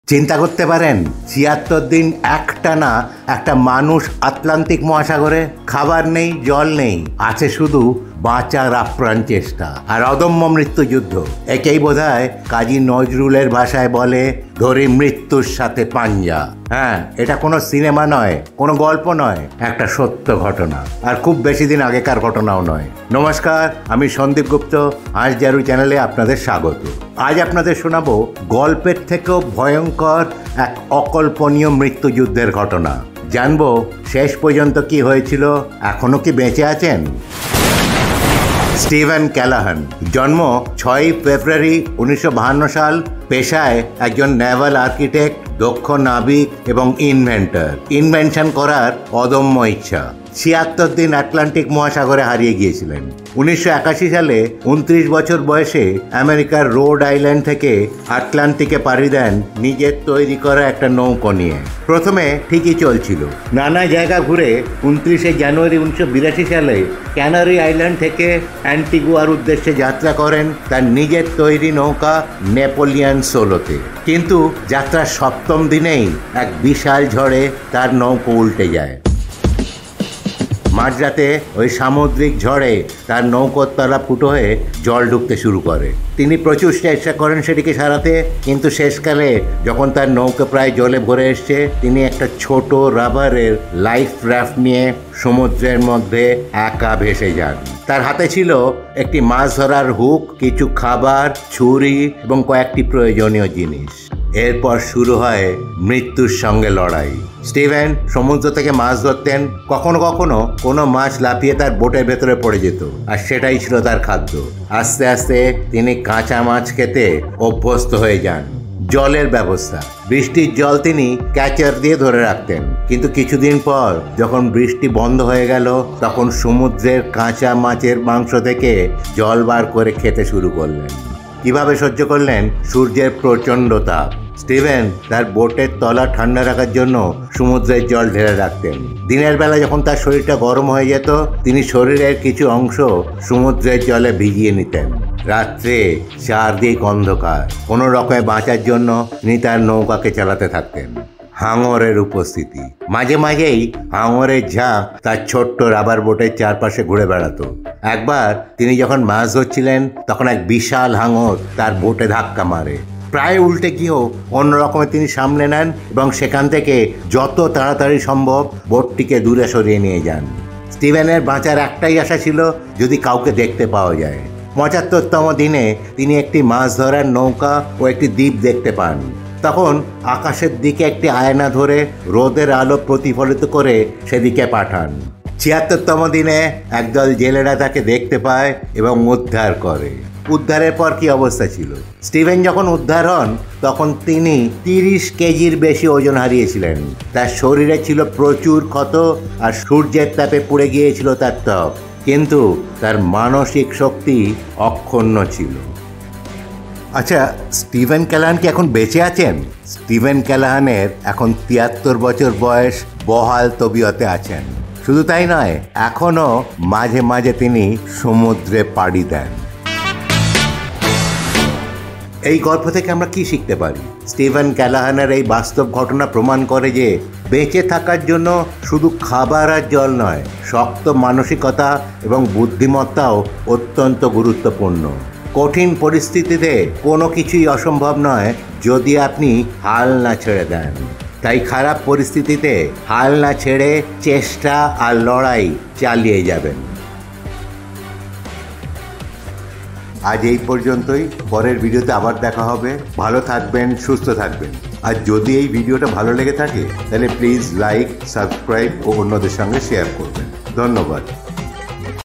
চিন্তা করতে পারেন ৭৬ দিন একটানা একটা মানুষ আটলান্টিক মহাসাগরে, খাবার নেই, জল নেই, আছে শুধু বাঁচার আপ্রাণ চেষ্টা আর অদম্য মৃত্যুযুদ্ধ। একেই বোধহয় কাজী নজরুলের ভাষায় বলে ধরি মৃত্যুর সাথে পাঞ্জা। হ্যাঁ, এটা কোনো সিনেমা নয়, কোনো গল্প নয়, একটা সত্য ঘটনা, আর খুব বেশি দিন আগেকার ঘটনাও নয়। নমস্কার, আমি সন্দীপ গুপ্ত, আজ জারু চ্যানেলে আপনাদের স্বাগত। আজ আপনাদের শোনাবো গল্পের থেকেও ভয়ঙ্কর এক অকল্পনীয় মৃত্যুযুদ্ধের ঘটনা। জানবো শেষ পর্যন্ত কি হয়েছিল, এখনো কি বেঁচে আছেন। স্টিভেন ক্যালাহান, জন্ম 6 ফেব্রুয়ারি 1952 সাল, পেশায় একজন নেভাল আর্কিটেক্ট, দক্ষ নাবিক এবং ইনভেনশন করার অদম্য ইচ্ছা। ৭৬ দিন আটলান্টিক মহাসাগরে হারিয়ে গিয়েছিলেন। 1981 সালে 29 বছর বয়সে আমেরিকার রোড আইল্যান্ড থেকে আটলান্টিকে পাড়ি দেন নিজের তৈরি করা একটা নৌকো নিয়ে। প্রথমে ঠিকই চলছিল, নানা জায়গা ঘুরে 29শে জানুয়ারি 1982 সালে ক্যানারি আইল্যান্ড থেকে অ্যান্টিগুয়ার উদ্দেশ্যে যাত্রা করেন তার নিজের তৈরি নৌকা নেপোলিয়ান সোলোতে। কিন্তু যাত্রার 7ম দিনেই এক বিশাল ঝড়ে তার নৌকো উল্টে যায়। মাঝরাতে ওই সামুদ্রিক ঝড়ে তার নৌকোর তলা ফুটো হয়ে জল ঢুকতে শুরু করে। তিনি প্রচুর চেষ্টা করেন সেটিকে সারাতে, কিন্তু শেষকালে যখন তার নৌকা প্রায় জলে ভরে এসছে, তিনি একটা ছোট রাবারের লাইফ রাফট নিয়ে সমুদ্রের মধ্যে একা ভেসে যান। তার হাতে ছিল একটি মাছ ধরার হুক, কিছু খাবার, ছুরি এবং কয়েকটি প্রয়োজনীয় জিনিস। এরপর শুরু হয় মৃত্যুর সঙ্গে লড়াই। স্টিভেন সমুদ্র থেকে মাছ ধরতেন, কখনো কখনো কোনো মাছ লাফিয়ে তার বোটের ভেতরে পড়ে যেত, আর সেটাই ছিল তার খাদ্য। আস্তে আস্তে তিনি কাঁচা মাছ খেতে অভ্যস্ত হয়ে যান। জলের ব্যবস্থা, বৃষ্টির জল তিনি ক্যাচার দিয়ে ধরে রাখতেন, কিন্তু কিছুদিন পর যখন বৃষ্টি বন্ধ হয়ে গেল, তখন সমুদ্রের কাঁচা মাছের মাংস থেকে জল বার করে খেতে শুরু করলেন। কিভাবে সহ্য করলেন সূর্যের প্রচণ্ড তাপ? স্টিভেন তার বোটের তলা ঠান্ডা রাখার জন্য সমুদ্রের জল ঢেলে রাখতেন। দিনের বেলা যখন তার শরীরটা গরম হয়ে যেত, তিনি শরীরের কিছু অংশ সমুদ্রের জলে ভিজিয়ে নিতেন। রাত্রে চারদিক অন্ধকার, কোনো রকমে বাঁচার জন্য তিনি তার নৌকাকে চালাতে থাকতেন। হাঙরের উপস্থিতি, মাঝে মাঝেই হাঙরের ঝাঁক তার ছোট্ট রাবার বোটের চারপাশে ঘুরে বেড়াতো। একবার তিনি যখন মাছ ধরছিলেন, তখন এক বিশাল হাঙর তার বোটে ধাক্কা মারে। প্রায় উল্টে গিয়েও অন্য রকমে তিনি সামলে নেন এবং সেখান থেকে যত তাড়াতাড়ি সম্ভব বোটটিকে দূরে সরিয়ে নিয়ে যান। স্টিভেনের বাঁচার একটাই আশা ছিল, যদি কাউকে দেখতে পাওয়া যায়। ৭৫তম দিনে তিনি একটি মাছ ধরার নৌকা ও একটি দ্বীপ দেখতে পান। তখন আকাশের দিকে একটি আয়না ধরে রোদের আলো প্রতিফলিত করে সেদিকে পাঠান। ৭৬তম দিনে একদল জেলেরা তাকে দেখতে পায় এবং উদ্ধার করে। উদ্ধারের পর কি অবস্থা ছিল? স্টিভেন যখন উদ্ধার হন, তখন তিনি 30 কেজির বেশি ওজন হারিয়েছিলেন। তার শরীরে ছিল প্রচুর ক্ষত আর সূর্যের তাপে পুড়ে গিয়েছিল তার ত্বক, কিন্তু তার মানসিক শক্তি অক্ষুণ্ণ ছিল। আচ্ছা, স্টিভেন ক্যালাহান কি এখন বেঁচে আছেন? স্টিভেন ক্যালাহানের এখন 73 বছর বয়স, বহাল তবিয়তে আছেন। শুধু তাই নয়, এখনও মাঝে মাঝে তিনি সমুদ্রে পাড়ি দেন। এই গল্প থেকে আমরা কি শিখতে পারি? স্টিভেন ক্যালাহানের এই বাস্তব ঘটনা প্রমাণ করে যে বেঁচে থাকার জন্য শুধু খাবার আর জল নয়, শক্ত মানসিকতা এবং বুদ্ধিমত্তাও অত্যন্ত গুরুত্বপূর্ণ। কঠিন পরিস্থিতিতে কোনো কিছুই অসম্ভব নয় যদি আপনি হাল না ছেড়ে দেন। তাই খারাপ পরিস্থিতিতে হাল না ছেড়ে চেষ্টা আর লড়াই চালিয়ে যাবেন। আজ এই পর্যন্তই, পরের ভিডিওতে আবার দেখা হবে। ভালো থাকবেন, সুস্থ থাকবেন। আর যদি এই ভিডিওটা ভালো লেগে থাকে, তাহলে প্লিজ লাইক, সাবস্ক্রাইব ও অন্যদের সঙ্গে শেয়ার করবেন। ধন্যবাদ।